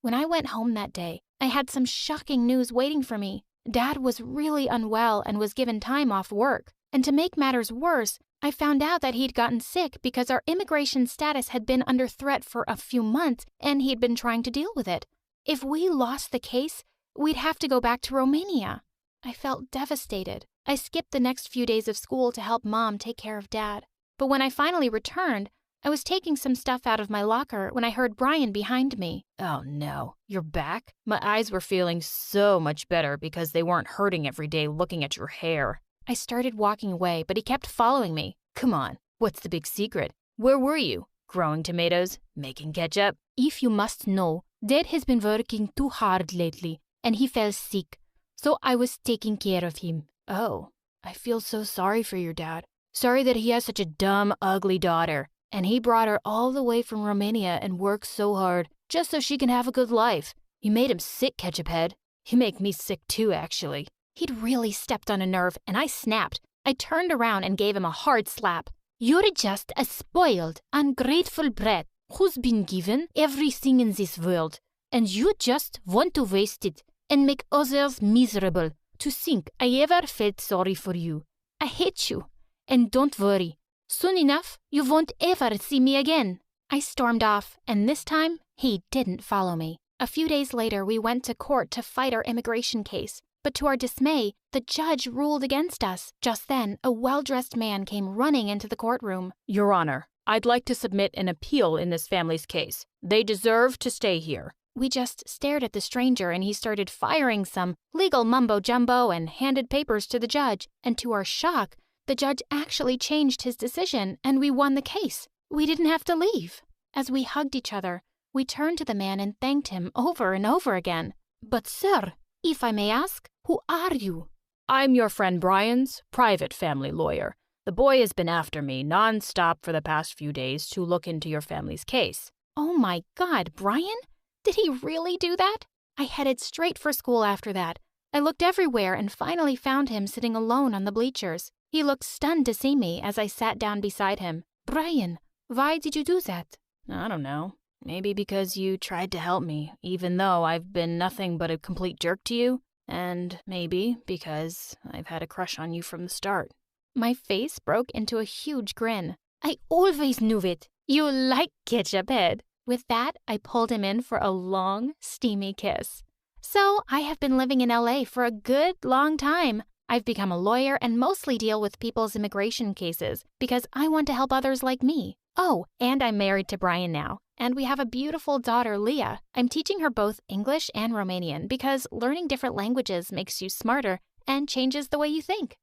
When I went home that day, I had some shocking news waiting for me. Dad was really unwell and was given time off work. And to make matters worse, I found out that he'd gotten sick because our immigration status had been under threat for a few months and he'd been trying to deal with it. If we lost the case, we'd have to go back to Romania. I felt devastated. I skipped the next few days of school to help Mom take care of Dad. But when I finally returned, I was taking some stuff out of my locker when I heard Brian behind me. Oh no, you're back? My eyes were feeling so much better because they weren't hurting every day looking at your hair. I started walking away, but he kept following me. Come on, what's the big secret? Where were you? Growing tomatoes? Making ketchup? If you must know, Dad has been working too hard lately, and he fell sick. So I was taking care of him. Oh, I feel so sorry for your dad. Sorry that he has such a dumb, ugly daughter. And he brought her all the way from Romania and worked so hard just so she can have a good life. You made him sick, Ketchup Head. You make me sick too, actually. He'd really stepped on a nerve, and I snapped. I turned around and gave him a hard slap. You're just a spoiled, ungrateful brat who's been given everything in this world, and you just want to waste it and make others miserable. To think I ever felt sorry for you. I hate you, and don't worry. Soon enough, you won't ever see me again. I stormed off, and this time, he didn't follow me. A few days later, we went to court to fight our immigration case. But to our dismay, the judge ruled against us. Just then, a well-dressed man came running into the courtroom. Your Honor, I'd like to submit an appeal in this family's case. They deserve to stay here. We just stared at the stranger, and he started firing some legal mumbo-jumbo and handed papers to the judge. And to our shock, the judge actually changed his decision, and we won the case. We didn't have to leave. As we hugged each other, we turned to the man and thanked him over and over again. But sir, if I may ask, who are you? I'm your friend Brian's private family lawyer. The boy has been after me non-stop for the past few days to look into your family's case. Oh my God, Brian? Did he really do that? I headed straight for school after that. I looked everywhere and finally found him sitting alone on the bleachers. He looked stunned to see me as I sat down beside him. Brian, why did you do that? I don't know. Maybe because you tried to help me, even though I've been nothing but a complete jerk to you. And maybe because I've had a crush on you from the start. My face broke into a huge grin. I always knew it. You like Ketchup Head. With that, I pulled him in for a long, steamy kiss. So I have been living in LA for a good long time. I've become a lawyer and mostly deal with people's immigration cases because I want to help others like me. Oh, and I'm married to Brian now, and we have a beautiful daughter, Leah. I'm teaching her both English and Romanian because learning different languages makes you smarter and changes the way you think.